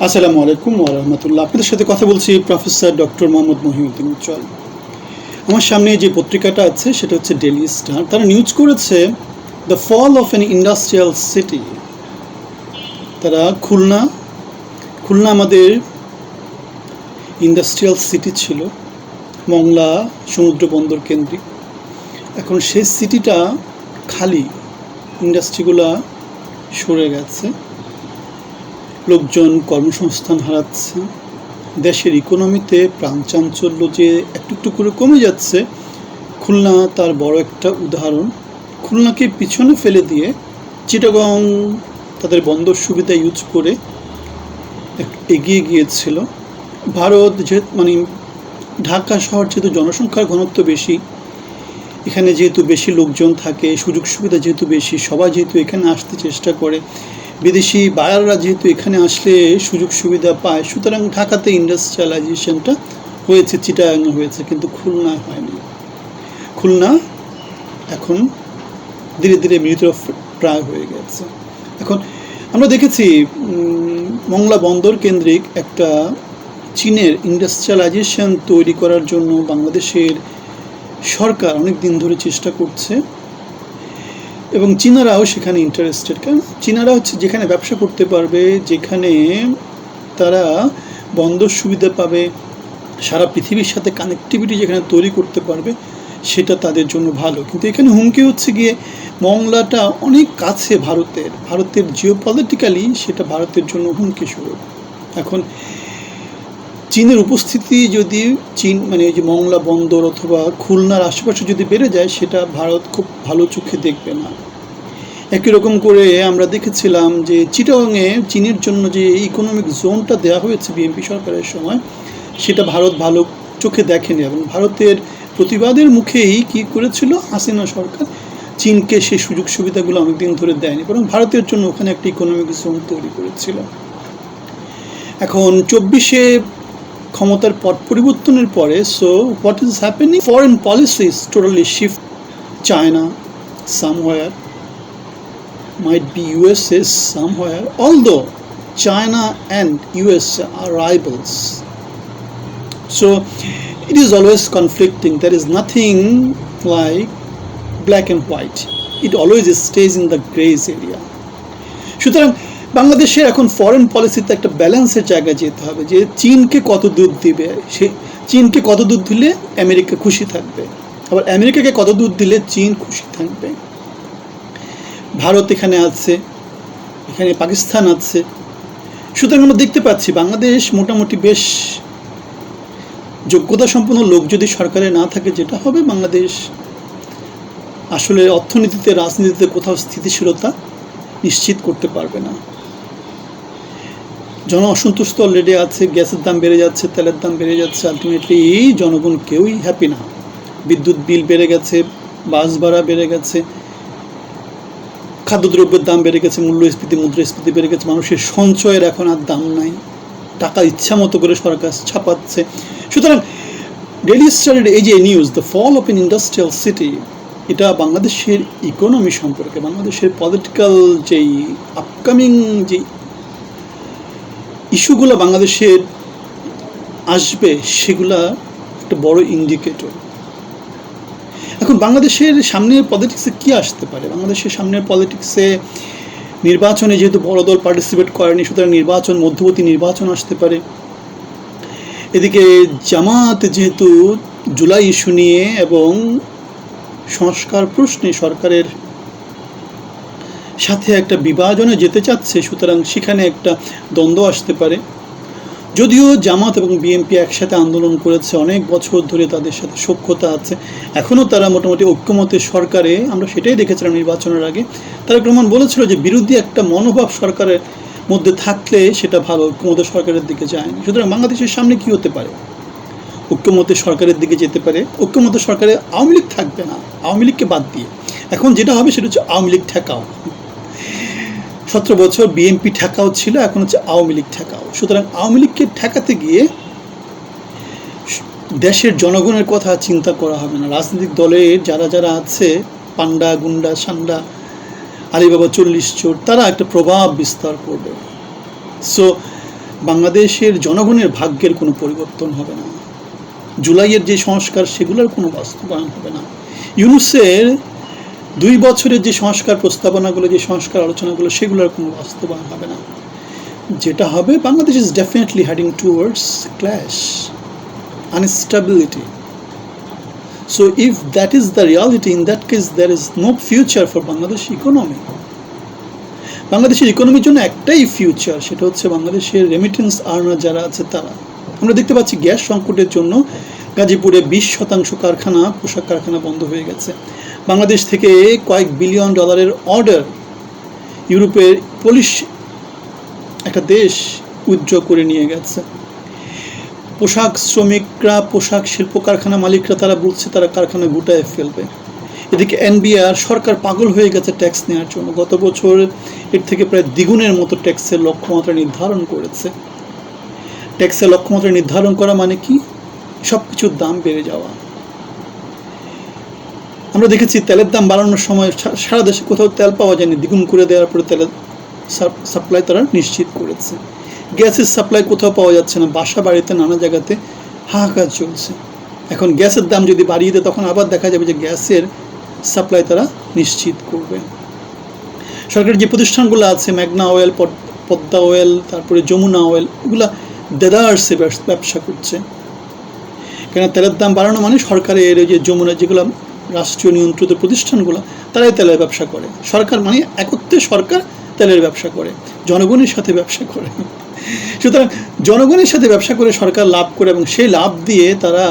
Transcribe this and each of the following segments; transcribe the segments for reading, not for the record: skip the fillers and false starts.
আসসালামু আলাইকুম ওয়া রাহমাতুল্লাহ। আপনাদের সাথে কথা বলছি প্রফেসর ডক্টর মোহাম্মদ মহিউদ্দিন উজ্জ্বল। আমার সামনে যে পত্রিকাটা আছে সেটা হচ্ছে ডেইলি স্টার। তারা নিউজ করেছে the fall of an industrial city. তারা খুলনা আমাদের ইন্ডাস্ট্রিয়াল সিটি ছিল, মংলা সমুদ্র বন্দর কেন্দ্রিক। এখন সেই সিটিটা খালি, ইন্ডাস্ট্রিগুলা সরে গেছে, লোকজন কর্মসংস্থান হারাচ্ছে, দেশের ইকোনমিতে প্রাণচাঞ্চল্য যে একটু একটু করে কমে যাচ্ছে। খুলনা তার বড় একটা উদাহরণ। খুলনাকে পিছনে ফেলে দিয়ে চিটাগং তাদের বন্দর সুবিধা ইউজ করে এগিয়ে গিয়েছিল। ভারত ঢাকা শহর যেহেতু জনসংখ্যার ঘনত্ব বেশি, এখানে যেহেতু বেশি লোকজন থাকে, সুযোগ সুবিধা যেহেতু বেশি, সবাই যেহেতু এখানে আসতে চেষ্টা করে, বিদেশি বায়াররা যেহেতু এখানে আসলে সুযোগ সুবিধা পায়, সুতরাং ঢাকাতে ইন্ডাস্ট্রিয়ালাইজেশনটা হয়েছে, চিটাগাংয়ে হয়েছে, কিন্তু খুলনায় হয়নি। খুলনা এখন ধীরে ধীরে মৃতপ্রায় হয়ে গেছে। এখন আমরা দেখেছি মংলা বন্দর কেন্দ্রিক একটা চীনের ইন্ডাস্ট্রিয়ালাইজেশন তৈরি করার জন্য বাংলাদেশের সরকার অনেক দিন ধরে চেষ্টা করছে, এবং চীনারাও সেখানে ইন্টারেস্টেড। কারণ চীনারা হচ্ছে যেখানে ব্যবসা করতে পারবে, যেখানে তারা বন্দর সুবিধা পাবে, সারা পৃথিবীর সাথে কানেক্টিভিটি যেখানে তৈরি করতে পারবে, সেটা তাদের জন্য ভালো। কিন্তু এখানে হুমকি হচ্ছে গিয়ে মংলাটা অনেক কাছে ভারতের জিওপলিটিক্যালি সেটা ভারতের জন্য হুমকি স্বরূপ। এখন চীনের উপস্থিতি যদি এই যে মংলা বন্দর অথবা খুলনার আশেপাশে যদি বেড়ে যায়, সেটা ভারত খুব ভালো চোখে দেখবে না। একই রকম করে আমরা দেখেছিলাম যে চিটাগাংয়ে চীনের জন্য যে ইকোনমিক জোনটা দেওয়া হয়েছে বিএনপি সরকারের সময়, সেটা ভারত ভালো চোখে দেখেনি, এবং ভারতের প্রতিবাদের মুখেই কি করেছিল হাসিনা সরকার, চীনকে সেই সুযোগ সুবিধাগুলো অনেকদিন ধরে দেয়নি, বরং ভারতের জন্য ওখানে একটা ইকোনমিক জোন তৈরি করেছিল। এখন 24-এ ক্ষমতার পট পরিবর্তনের পরে, so what is happening, foreign policy is totally shift. China somewhere, might be USA somewhere, although China and USA are rivals, so it is always conflicting. There is nothing like black and white, it always stays in the gray area. সুতরাং বাংলাদেশের এখন foreign পলিসিতে একটা ব্যালেন্সের জায়গায় যেতে হবে, যে চীনকে কত দূর দিবে, সে চীনকে কত দূর দিলে আমেরিকা খুশি থাকবে, আবার আমেরিকাকে কত দূর দিলে চীন খুশি থাকবে। ভারত এখানে আছে, এখানে পাকিস্তান আছে। সুতরাং আমরা দেখতে পাচ্ছি বাংলাদেশ মোটামুটি বেশ যোগ্যতা সম্পন্ন লোক যদি সরকারে না থাকে, যেটা হবে, বাংলাদেশ আসলে অর্থনীতিতে, রাজনীতিতে কোথাও স্থিতিশীলতা নিশ্চিত করতে পারবে না। জন অসন্তুষ্ট অলরেডি আছে, গ্যাসের দাম বেড়ে যাচ্ছে, তেলের দাম বেড়ে যাচ্ছে, আলটিমেটলি জনগণ কেউই হ্যাপি না। বিদ্যুৎ বিল বেড়ে গেছে, বাস ভাড়া বেড়ে গেছে, খাদ্যদ্রব্যের দাম বেড়ে গেছে, মূল্যস্ফীতি, মুদ্রাস্ফীতি বেড়ে গেছে, মানুষের সঞ্চয়ের এখন আর দাম নাই, টাকা ইচ্ছা মতো করে সরকার ছাপাচ্ছে। সুতরাং ডেইলি স্টারের এই যে news, the fall of an industrial city, এটা বাংলাদেশের ইকোনমি সম্পর্কে, বাংলাদেশের পলিটিক্যাল যেই আপকামিং যে ইস্যুগুলো বাংলাদেশের আসবে, সেগুলা একটা বড় ইন্ডিকেটর। এখন বাংলাদেশের সামনের পলিটিক্সে কি আসতে পারে? বাংলাদেশের সামনের পলিটিক্সে নির্বাচনে যেহেতু বড় দল পার্টিসিপেট করেনি, সুতরাং মধ্যবর্তী নির্বাচন আসতে পারে। এদিকে জামাত যেহেতু জুলাই ইস্যু নিয়ে এবং সংস্কার প্রশ্নে সরকারের সাথে একটা বিভাজনে যেতে চাচ্ছে, সুতরাং সেখানে একটা দ্বন্দ্ব আসতে পারে। যদিও জামাত এবং বিএনপি একসাথে আন্দোলন করেছে অনেক বছর ধরে, তাদের সাথে সখ্যতা আছে, এখনও তারা মোটামুটি ঐক্যমতের সরকারে, আমরা সেটাই দেখেছিলাম নির্বাচনের আগে। তারেক রহমান বলেছিল যে বিরোধী একটা মনোভাব সরকারের মধ্যে থাকলে সেটা ভালো, ঐক্যমতের সরকারের দিকে যায়নি। সুতরাং বাংলাদেশের সামনে কি হতে পারে? ঐক্যমতের সরকারের দিকে যেতে পারে। ঐক্যমতের সরকারে আওয়ামী লীগ থাকবে না, আওয়ামী লীগকে বাদ দিয়ে এখন যেটা হবে সেটা হচ্ছে আওয়ামী লীগ ঠেকাও। 17 বছর বিএনপি ঠেকাও ছিল, এখন হচ্ছে আওয়ামী লীগ ঠেকাও। সুতরাং আওয়ামী লীগকে ঠেকাতে গিয়ে দেশের জনগণের কথা চিন্তা করা হবে না। রাজনৈতিক দলের যারা যারা আছে, পান্ডা, গুন্ডা, সান্ডা, আলিবাবা 40 চোর, তারা একটা প্রভাব বিস্তার করবে। সো বাংলাদেশের জনগণের ভাগ্যের কোনো পরিবর্তন হবে না। জুলাইয়ের যে সংস্কার সেগুলোর কোনো বাস্তবায়ন হবে না। ইউনূসের 2 বছরের যে সংস্কার প্রস্তাবনাগুলো, যে সংস্কার আলোচনাগুলো, সেগুলোর কোনো বাস্তবায়ন হবে না। যেটা হবে, Bangladesh is definitely heading towards clash, instability. So if that is the reality, in that case there is no future for Bangladesh economy. বাংলাদেশের ইকোনমির জন্য একটাই ফিউচার, সেটা হচ্ছে বাংলাদেশের রেমিটেন্স আর্নার যারা আছে তারা। আমরা দেখতে পাচ্ছি গ্যাস সংকটের জন্য গাজীপুরে 20% কারখানা, পোশাক কারখানা বন্ধ হয়ে গেছে। বাংলাদেশ থেকে কয়েক বিলিয়ন ডলারের অর্ডার ইউরোপের পোলিশ একটা দেশ উইথড্র করে নিয়ে গেছে। পোশাক শ্রমিকরা, পোশাক শিল্প কারখানা মালিকরা তারা বলছে তারা কারখানা গুটায় ফেলবে। এদিকে এনবিআর সরকার পাগল হয়ে গেছে ট্যাক্স নেওয়ার জন্য। গত বছর এর থেকে প্রায় দ্বিগুণের মতো ট্যাক্সের লক্ষ্যমাত্রা নির্ধারণ করেছে। ট্যাক্সের লক্ষ্যমাত্রা নির্ধারণ করা মানে কি? সব কিছুর দাম বেড়ে যাওয়া। আমরা দেখেছি তেলের দাম বাড়ানোর সময় সারা দেশে কোথাও তেল পাওয়া যায়নি, দ্বিগুণ করে দেওয়ার পরে তেলের সাপ্লাই তারা নিশ্চিত করেছে। গ্যাসের সাপ্লাই কোথাও পাওয়া যাচ্ছে না, বাসা বাড়িতে নানা জায়গাতে হাহাকার চলছে। এখন গ্যাসের দাম যদি বাড়িয়ে দেয় তখন আবার দেখা যাবে যে গ্যাসের সাপ্লাই তারা নিশ্চিত করবে। সরকারি যে প্রতিষ্ঠানগুলো আছে, মেঘনা অয়েল, পদ্মা অয়েল, তারপরে যমুনা অয়েল, এগুলা দেদারসে ব্যবসা করছে। কেন তেলের দাম বাড়ানো মানে সরকারের যে যমুনা, যেগুলো রাষ্ট্রীয় নিয়ন্ত্রিত প্রতিষ্ঠানগুলো, তারাই তেলের ব্যবসা করে। সরকার মানে একত্রে সরকার তেলের ব্যবসা করে, জনগণের সাথে ব্যবসা করে। সুতরাং জনগণের সাথে ব্যবসা করে সরকার লাভ করে, এবং সেই লাভ দিয়ে তারা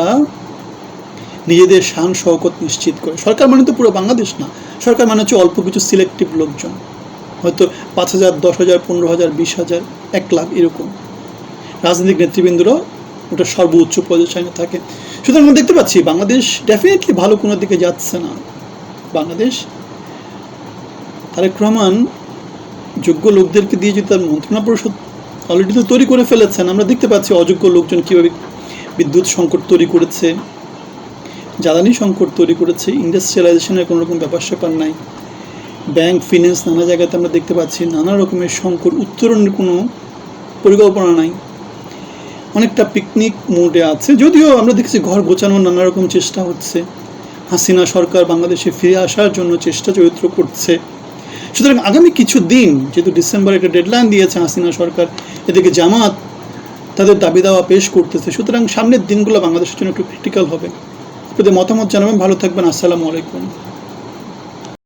নিজেদের শান শওকত নিশ্চিত করে। সরকার মানে তো পুরো বাংলাদেশ না, সরকার মানে হচ্ছে অল্প কিছু সিলেক্টিভ লোকজন, হয়তো 5,000, 10,000, 15,000, 20,000, 1 লাখ এরকম। রাজনৈতিক নেতৃবৃন্দরাও ওটা সর্বোচ্চ পজিশনে থাকে। সুতরাং আমরা দেখতে পাচ্ছি বাংলাদেশ ডেফিনেটলি ভালো কোনো দিকে যাচ্ছে না। বাংলাদেশ, তারেক রহমান যোগ্য লোকদেরকে দিয়ে যদি তার মন্ত্রণা পরিষদ অলরেডি তো তৈরি করে ফেলেছেন। আমরা দেখতে পাচ্ছি অযোগ্য লোকজন কীভাবে বিদ্যুৎ সংকট তৈরি করেছে, জ্বালানি সংকট তৈরি করেছে, ইন্ডাস্ট্রিয়ালাইজেশনের কোনো রকম ব্যাপার স্যাপার নাই, ব্যাংক ফিন্যান্স নানা জায়গাতে আমরা দেখতে পাচ্ছি নানা রকমের সংকট, উত্তরণের কোনো পরিকল্পনা নাই, অনেকটা পিকনিক মুডে আছে। যদিও আমরা দেখছি ঘর গোছানোর নানা রকম চেষ্টা হচ্ছে, হাসিনা সরকার বাংলাদেশে ফিরে আসার জন্য চেষ্টা চরিত্র করছে। সুতরাং আগামী কিছু দিন, যেহেতু ডিসেম্বরে একটা ডেডলাইন দিয়েছে হাসিনা সরকার, এদিকে জামাত তাদের দাবি দাওয়া পেশ করতেছে, সুতরাং সামনের দিনগুলো বাংলাদেশের জন্য একটু ক্রিটিক্যাল হবে। আপনাদের মতামত জানাবেন, ভালো থাকবেন, আসসালামু আলাইকুম।